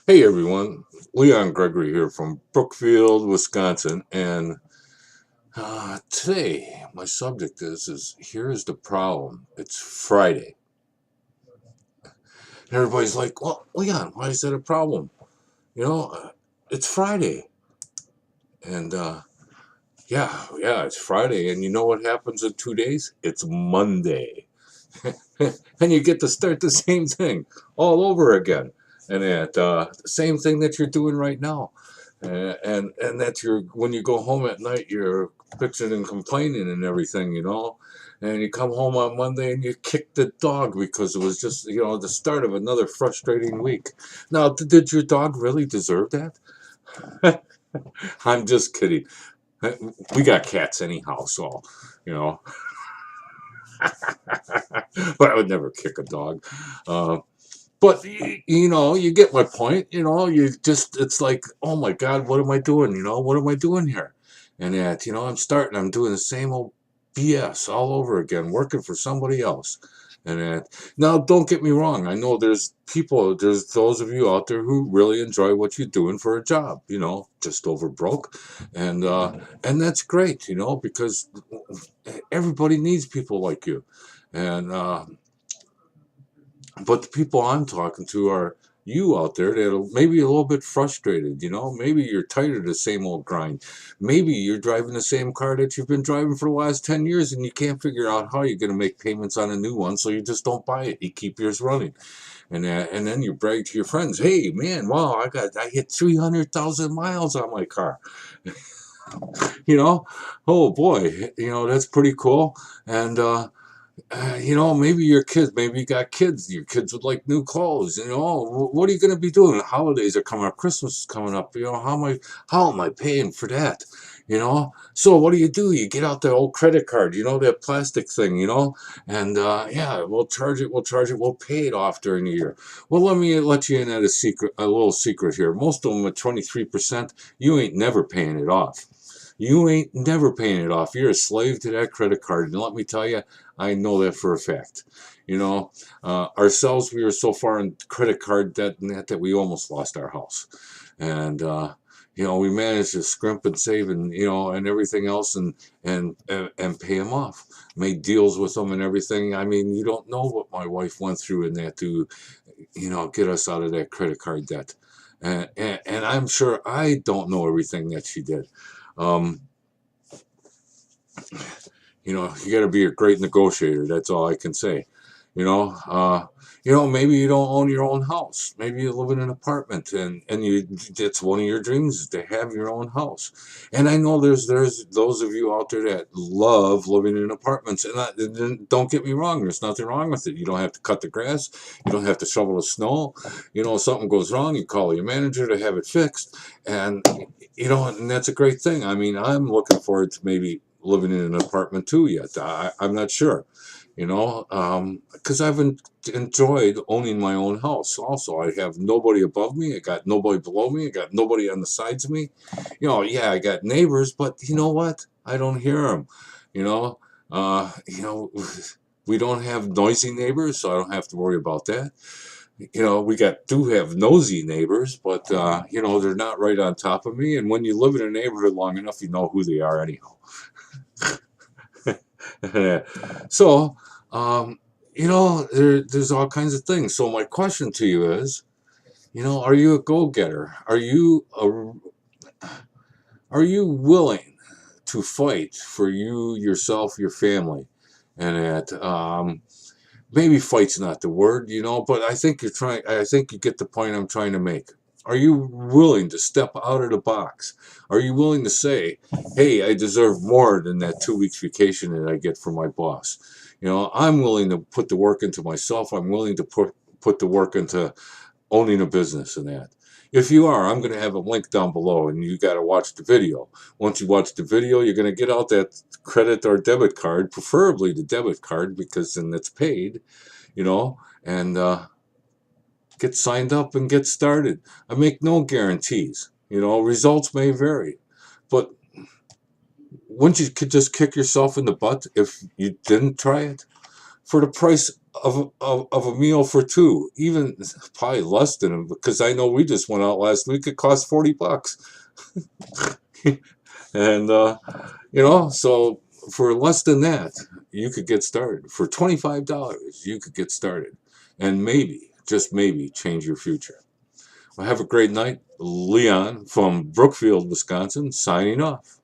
Hey everyone, Leon Gregory here from Brookfield, Wisconsin, and today my subject is here is the problem. It's Friday, and everybody's like, "Well, Leon, why is that a problem?" You know, it's Friday, and yeah, it's Friday, and you know what happens in 2 days? It's Monday, and you get to start the same thing all over again, and the same thing that you're doing right now. And that you're when you go home at night, you're bitching and complaining and everything, and you come home on Monday and you kick the dog because it was just the start of another frustrating week. Now, did your dog really deserve that? I'm just kidding. We got cats anyhow, so you know, but I would never kick a dog. Uh, But you get my point. You just it's like, oh my God, what am I doing? What am I doing here? And that, I'm doing the same old BS all over again, working for somebody else. And that now, don't get me wrong. I know there's those of you out there who really enjoy what you're doing for a job. Just over broke, and that's great. Because everybody needs people like you, and but the people I'm talking to are you out there that are maybe a little bit frustrated. Maybe you're tired of the same old grind. Maybe you're driving the same car that you've been driving for the last 10 years and you can't figure out how you're going to make payments on a new one, so you just don't buy it. You keep yours running. And then you brag to your friends, hey, man, wow, I hit 300,000 miles on my car. you know, oh boy, that's pretty cool. And, maybe maybe you got kids. Your kids would like new clothes. What are you going to be doing? The holidays are coming up. Christmas is coming up. How am I paying for that? So what do? You get out the old credit card, that plastic thing, and yeah, we'll pay it off during the year. Well, let you in at a little secret here. Most of them at 23%, you ain't never paying it off. You ain't never paying it off. You're a slave to that credit card. And let me tell you, I know that for a fact. Ourselves, we were so far in credit card debt and that we almost lost our house. And, we managed to scrimp and save and everything else and pay them off. Made deals with them and everything. I mean, you don't know what my wife went through in that to, get us out of that credit card debt. And I'm sure I don't know everything that she did. Um, you got to be a great negotiator. That's all I can say. You know, uh, maybe you don't own your own house. Maybe you live in an apartment, and it's one of your dreams is to have your own house. And I know there's those of you out there that love living in apartments, and don't get me wrong. There's nothing wrong with it. You don't have to cut the grass. You don't have to shovel the snow. If something goes wrong, you call your manager to have it fixed, and and that's a great thing. I mean, I'm looking forward to maybe living in an apartment too yet. I'm not sure, because enjoyed owning my own house. Also, I have nobody above me. I got nobody below me. I got nobody on the sides of me. Yeah, I got neighbors, but you know what? I don't hear them. You know, uh, you know, we don't have noisy neighbors, so I don't have to worry about that. Do have nosy neighbors, but they're not right on top of me. And when you live in a neighborhood long enough, you know who they are anyhow. So, um, there's all kinds of things. So my question to you is, are you a go-getter? Are you willing to fight for you, yourself, your family, and that maybe fight's not the word, but I think you're trying. I think you get the point I'm trying to make. Are you willing to step out of the box? Are you willing to say, "Hey, I deserve more than that 2 weeks vacation that I get from my boss"? I'm willing to put the work into myself. I'm willing to put the work into owning a business and that. If you are, I'm going to have a link down below, and you got to watch the video. Once you watch the video, you're going to get out that credit or debit card, preferably the debit card, because then it's paid, and get signed up and get started. I make no guarantees. Results may vary, but wouldn't you could just kick yourself in the butt if you didn't try it? For the price of a meal for two, even probably less than, because I know we just went out last week. It cost $40, and so for less than that, you could get started. For $25, you could get started, and maybe, just maybe, change your future. Well, have a great night, Leon from Brookfield, Wisconsin, signing off.